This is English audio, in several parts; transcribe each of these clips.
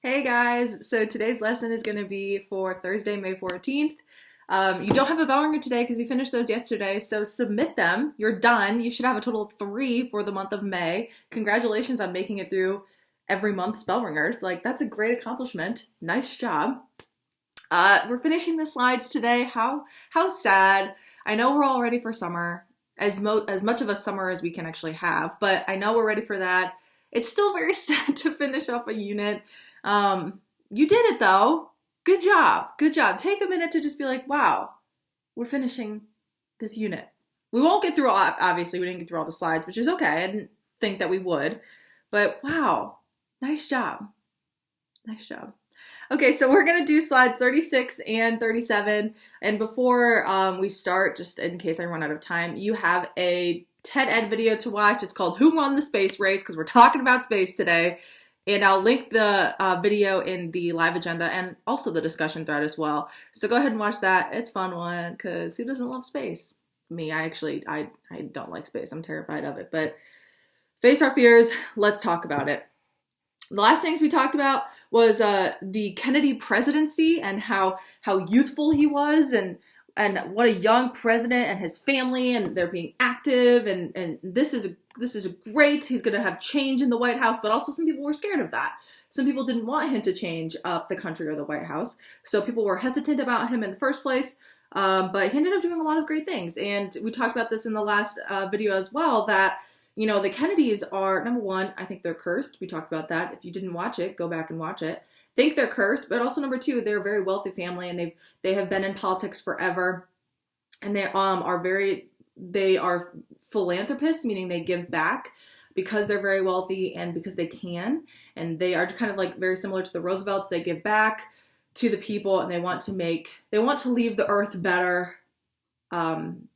Hey guys, so today's lesson is going to be for Thursday, May 14th. You don't have a bell ringer today because you finished those yesterday, so submit them. You're done. You should have a total of 3 for the month of May. Congratulations on making it through every month's bell ringers. That's a great accomplishment. Nice job. We're finishing the slides today. How sad. I know we're all ready for summer, as much of a summer as we can actually have, but I know we're ready for that. It's still very sad to finish off a unit. You did it though. Good job. Good job. Take a minute to just be like, wow, we're finishing this unit. We won't get through obviously we didn't get through all the slides, which is okay. I didn't think that we would, but wow, nice job. Nice job. Okay, so we're going to do slides 36 and 37. And before we start, just in case I run out of time, you have a TED Ed video to watch. It's called Who Won the Space Race? Because we're talking about space today. And I'll link the video in the live agenda and also the discussion thread as well. So go ahead and watch that. It's a fun one because who doesn't love space? Me, I don't like space. I'm terrified of it. But face our fears. Let's talk about it. The last things we talked about was the Kennedy presidency and how youthful he was and what a young president and his family, and they're being active, and this is great. He's going to have change in the White House, but also some people were scared of that. Some people didn't want him to change up the country or the White House, so people were hesitant about him in the first place, but he ended up doing a lot of great things. And we talked about this in the last video as well, that the Kennedys are, number one, I think they're cursed. We talked about that. If you didn't watch it, go back and watch it. Think they're cursed, but also number two, they're a very wealthy family, and they have been in politics forever, and they are philanthropists, meaning they give back because they're very wealthy and because they can, and they are kind of like very similar to the Roosevelts. They give back to the people, and they want to leave the earth better than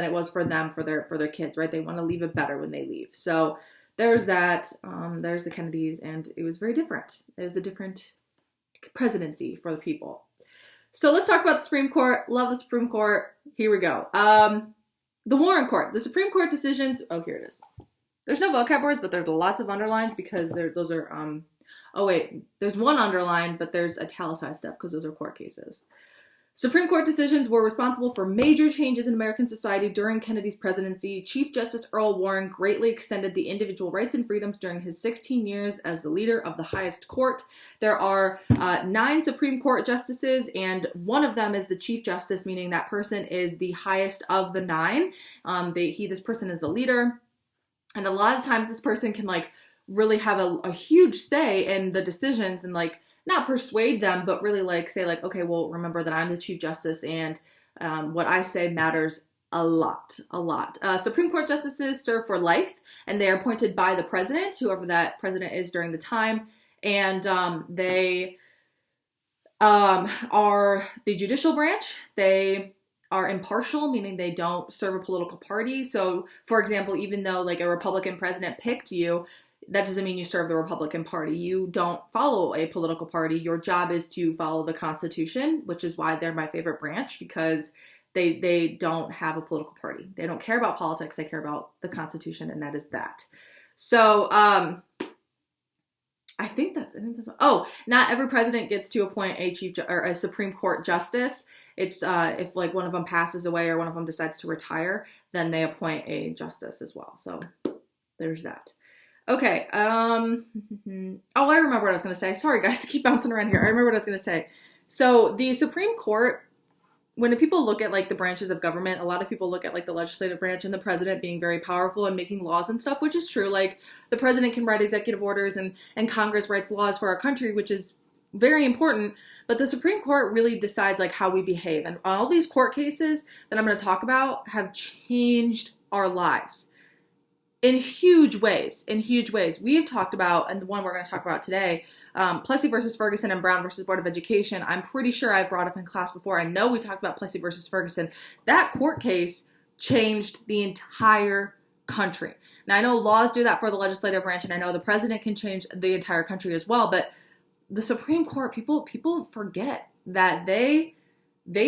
it was for them, for their kids, right? They want to leave it better when they leave. So there's that. There's the Kennedys, and it was very different. It was a different presidency for the people. So let's talk about the Supreme Court. Love the Supreme Court. Here we go. The Warren Court. The Supreme Court decisions. Oh, here it is. There's no vocab words, but there's lots of underlines because those are. Oh wait, there's one underline, but there's italicized stuff because those are court cases. Supreme Court decisions were responsible for major changes in American society during Kennedy's presidency. Chief Justice Earl Warren greatly extended the individual rights and freedoms during his 16 years as the leader of the highest court. There are 9 Supreme Court justices, and one of them is the Chief Justice, meaning that person is the highest of the 9. This person is the leader, and a lot of times this person can really have a huge say in the decisions and not persuade them, but really say okay, well, remember that I'm the Chief Justice, and what I say matters a lot. Supreme Court justices serve for life, and they are appointed by the president, whoever that president is during the time, and they are the judicial branch. They are impartial, meaning they don't serve a political party. So, for example, even though a Republican president picked you, that doesn't mean you serve the Republican Party. You don't follow a political party. Your job is to follow the Constitution, which is why they're my favorite branch, because they don't have a political party. They don't care about politics. They care about the Constitution, and that is that. So I think that's it. Oh, not every president gets to appoint a Supreme Court justice. It's if one of them passes away or one of them decides to retire, then they appoint a justice as well. So there's that. Okay. Oh, I remember what I was going to say. Sorry, guys, I keep bouncing around here. I remember what I was going to say. So the Supreme Court, when people look at the branches of government, a lot of people look at the legislative branch and the president being very powerful and making laws and stuff, which is true. The president can write executive orders and Congress writes laws for our country, which is very important. But the Supreme Court really decides how we behave. And all these court cases that I'm going to talk about have changed our lives. In huge ways. We have talked about, and the one we're going to talk about today, Plessy versus Ferguson and Brown versus Board of Education. I'm pretty sure I've brought up in class before. I know we talked about Plessy versus Ferguson. That court case changed the entire country. Now, I know laws do that for the legislative branch, and I know the president can change the entire country as well, but the Supreme Court, people forget that they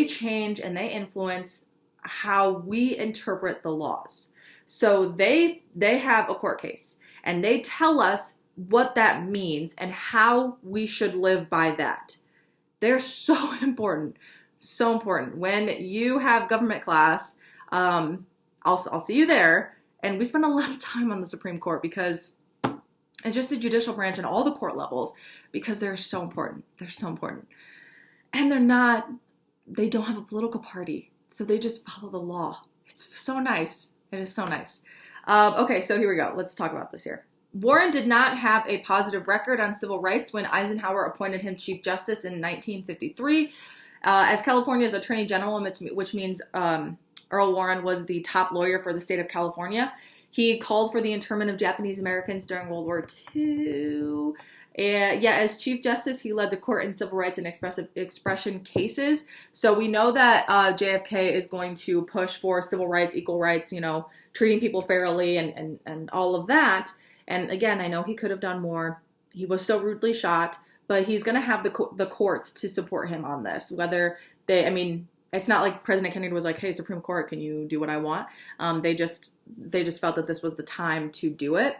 change and they influence how we interpret the laws. So they have a court case, and they tell us what that means and how we should live by that. They're so important, so important. When you have government class, I'll see you there, and we spend a lot of time on the Supreme Court because it's just the judicial branch and all the court levels, because they're so important. They're so important. And they don't have a political party, so they just follow the law. It's so nice. It is so nice. Okay, so here we go. Let's talk about this here. Warren did not have a positive record on civil rights when Eisenhower appointed him Chief Justice in 1953. As California's Attorney General, which means Earl Warren was the top lawyer for the state of California. He called for the internment of Japanese Americans during World War II. As Chief Justice, he led the court in civil rights and expression cases. So we know that JFK is going to push for civil rights, equal rights, treating people fairly and all of that. And again, I know he could have done more. He was so rudely shot, but he's going to have the courts to support him on this. It's not like President Kennedy was like, hey, Supreme Court, can you do what I want? They just felt that this was the time to do it.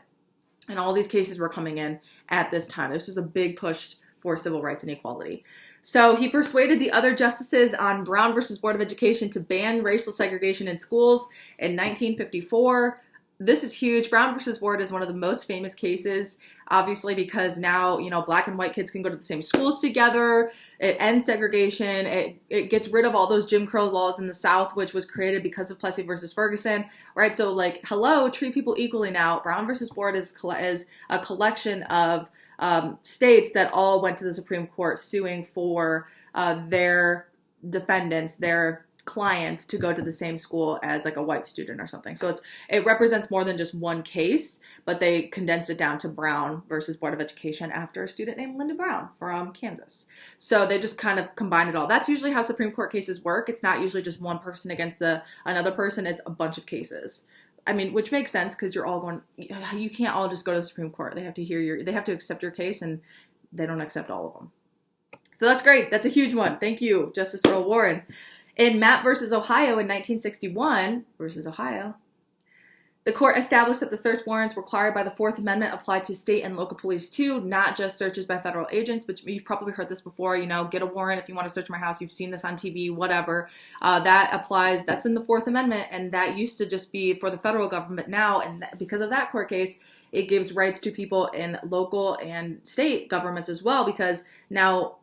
And all these cases were coming in at this time. This was a big push for civil rights and equality. So he persuaded the other justices on Brown versus Board of Education to ban racial segregation in schools in 1954. This is huge. Brown versus Board is one of the most famous cases, obviously, because now, black and white kids can go to the same schools together. It ends segregation. It gets rid of all those Jim Crow laws in the South, which was created because of Plessy versus Ferguson, right? So treat people equally now. Brown versus Board is a collection of states that all went to the Supreme Court suing for their defendants, their clients, to go to the same school as a white student or something. So it represents more than just one case, but they condensed it down to Brown versus Board of Education after a student named Linda Brown from Kansas. So they just kind of combined it all. That's usually how Supreme Court cases work. It's not usually just one person against another person. It's a bunch of cases. Which makes sense because you're all going, you can't all just go to the Supreme Court. They have to they have to accept your case, and they don't accept all of them. So that's great. That's a huge one. Thank you, Justice Earl Warren. In Mapp versus Ohio in 1961, the court established that the search warrants required by the Fourth Amendment applied to state and local police too, not just searches by federal agents, but you've probably heard this before, get a warrant if you want to search my house. You've seen this on TV, whatever. That applies. That's in the Fourth Amendment, and that used to just be for the federal government now, and because of that court case, it gives rights to people in local and state governments as well, because now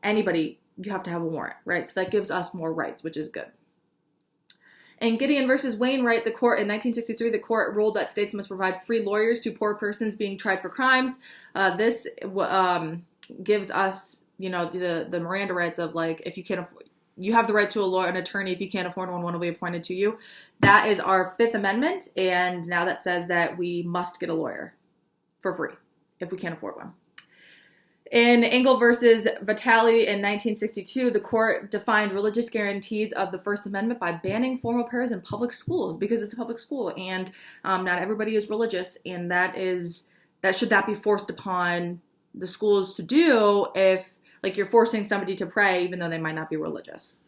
you have to have a warrant, right? So that gives us more rights, which is good. In Gideon versus Wainwright, in 1963, the court ruled that states must provide free lawyers to poor persons being tried for crimes. This gives us, the Miranda rights of if you can't afford, you have the right to an attorney. If you can't afford one will be appointed to you. That is our Fifth Amendment, and now that says that we must get a lawyer for free if we can't afford one. In Engel versus Vitale in 1962, the court defined religious guarantees of the First Amendment by banning formal prayers in public schools because it's a public school, and not everybody is religious, and that should not be forced upon the schools to do if you're forcing somebody to pray even though they might not be religious.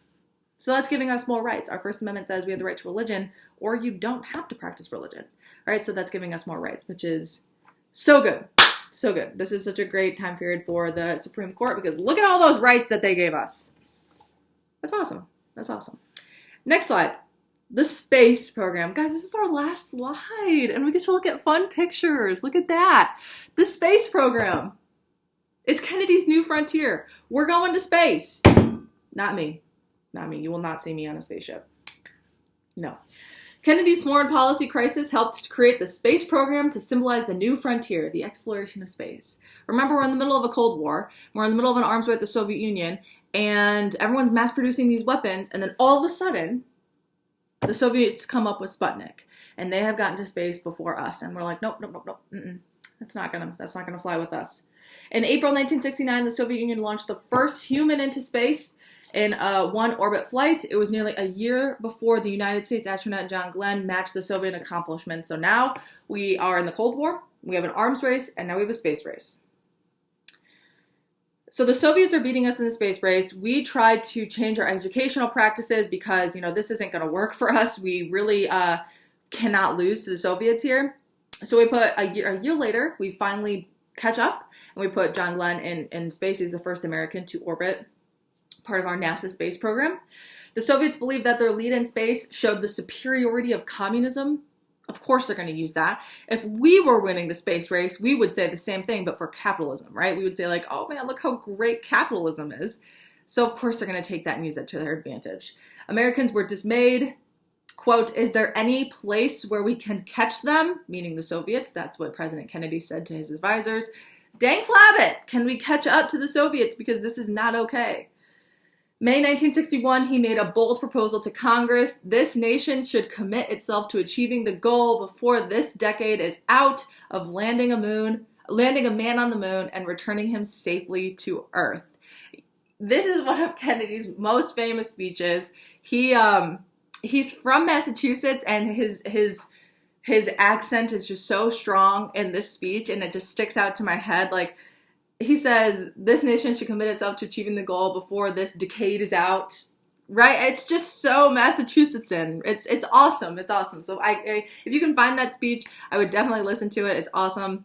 So that's giving us more rights. Our First Amendment says we have the right to religion, or you don't have to practice religion, right? So that's giving us more rights, which is so good. So good. This is such a great time period for the Supreme Court because look at all those rights that they gave us. That's awesome. That's awesome. Next slide. The space program. Guys, this is our last slide, and we get to look at fun pictures. Look at that. The space program. It's Kennedy's new frontier. We're going to space. Not me. Not me. You will not see me on a spaceship. No. Kennedy's foreign policy crisis helped to create the space program to symbolize the new frontier, the exploration of space. Remember, we're in the middle of a Cold War. We're in the middle of an arms race with the Soviet Union, and everyone's mass producing these weapons, and then all of a sudden, the Soviets come up with Sputnik, and they have gotten to space before us, and we're like, nope. That's not gonna fly with us. In April 1969, the Soviet Union launched the first human into space in one orbit flight. It was nearly a year before the United States astronaut John Glenn matched the Soviet accomplishment. So now we are in the Cold War, we have an arms race, and now we have a space race. So the Soviets are beating us in the space race. We tried to change our educational practices because, this isn't going to work for us. We really cannot lose to the Soviets here. So we put a year later, we finally catch up, and we put John Glenn in space. He's the first American to orbit, part of our NASA space program. The Soviets believed that their lead in space showed the superiority of communism. Of course they're going to use that. If we were winning the space race, we would say the same thing, but for capitalism, right? We would say like, oh man, look how great capitalism is. So of course they're going to take that and use it to their advantage. Americans were dismayed. Quote, is there any place where we can catch them? Meaning the Soviets. That's what President Kennedy said to his advisors. Dang flabbit, can we catch up to the Soviets? Because this is not okay. May 1961, he made a bold proposal to Congress. This nation should commit itself to achieving the goal before this decade is out of landing a man on the moon and returning him safely to Earth. This is one of Kennedy's most famous speeches. He's from Massachusetts, and his accent is just so strong in this speech, and it just sticks out to my head. Like, he says, this nation should commit itself to achieving the goal before this decade is out, right? It's just so Massachusettsan. It's awesome. It's awesome. So if you can find that speech, I would definitely listen to it. It's awesome.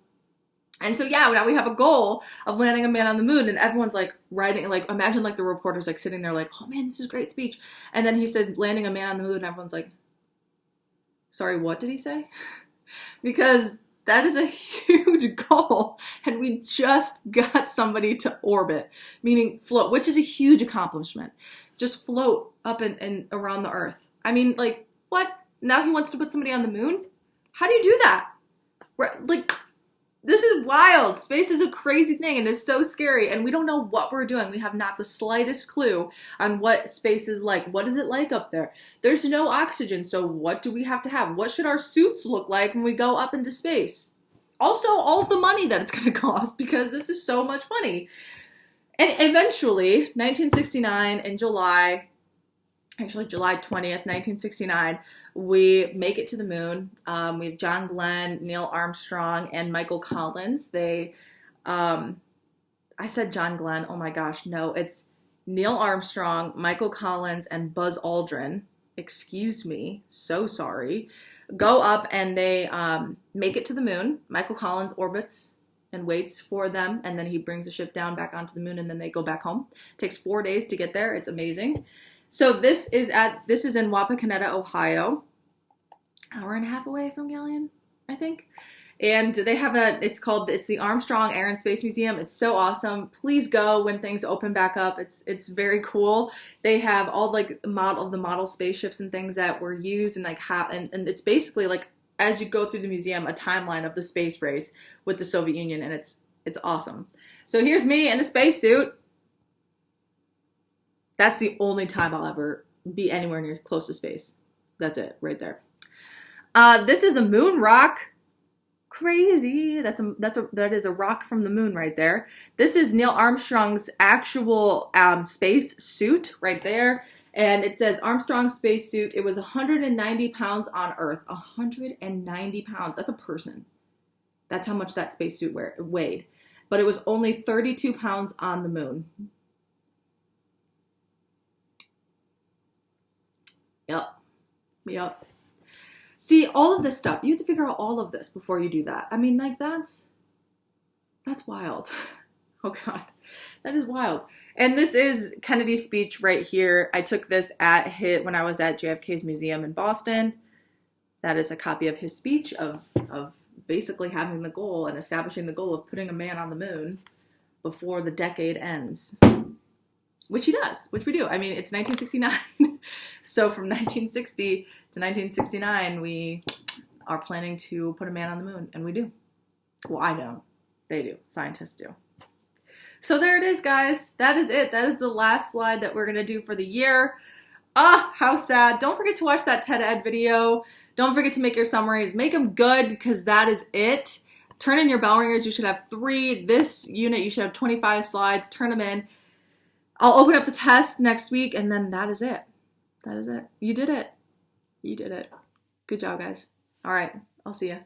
And so, yeah, now we have a goal of landing a man on the moon, and everyone's like writing, like, imagine like the reporters like sitting there like, oh man, this is a great speech. And then he says landing a man on the moon, and everyone's like, sorry, what did he say? Because that is a huge goal, and we just got somebody to orbit, meaning float, which is a huge accomplishment. Just float up and around the Earth. I mean, like, what? Now he wants to put somebody on the moon? How do you do that? Like, this is wild. Space is a crazy thing, and it's so scary, and we don't know what we're doing. We have not the slightest clue on what space is like. What is it like up there? There's no oxygen, so what do we have to have? What should our suits look like when we go up into space? Also, all of the money that it's going to cost, because this is so much money. And eventually, 1969, in July 20th, 1969, we make it to the moon. We have John Glenn, Neil Armstrong, and Michael Collins. I said John Glenn. Oh my gosh, no. It's Neil Armstrong, Michael Collins, and Buzz Aldrin. Excuse me. So sorry. Go up and they make it to the moon. Michael Collins orbits and waits for them, and then he brings the ship down back onto the moon, and then they go back home. It takes 4 days to get there. It's amazing. So this is in Wapakoneta, Ohio, hour and a half away from Gillian, I think. And they have it's the Armstrong Air and Space Museum. It's so awesome. Please go when things open back up. It's very cool. They have all like the model spaceships and things that were used, and like and it's basically like, as you go through the museum, a timeline of the space race with the Soviet Union, and it's awesome. So here's me in a spacesuit. That's the only time I'll ever be anywhere near close to space. That's it, right there. This is a moon rock. Crazy. That is a rock from the moon right there. This is Neil Armstrong's actual space suit right there. And it says Armstrong space suit. It was 190 pounds on Earth. 190 pounds. That's a person. That's how much that space suit weighed. But it was only 32 pounds on the moon. Yep. See, all of this stuff, you have to figure out all of this before you do that. I mean, like, that's wild. Oh, God. That is wild. And this is Kennedy's speech right here. I took this when I was at JFK's museum in Boston. That is a copy of his speech of basically having the goal and establishing the goal of putting a man on the moon before the decade ends. Which he does, which we do. I mean, it's 1969. So from 1960 to 1969, we are planning to put a man on the moon, and we do. Well, I don't. They do. Scientists do. So there it is, guys. That is it. That is the last slide that we're going to do for the year. Ah, how sad. Don't forget to watch that TED Ed video. Don't forget to make your summaries. Make them good, because that is it. Turn in your bell ringers. You should have 3. This unit, you should have 25 slides. Turn them in. I'll open up the test next week, and then that is it. That is it. You did it. You did it. Good job, guys. All right. I'll see you.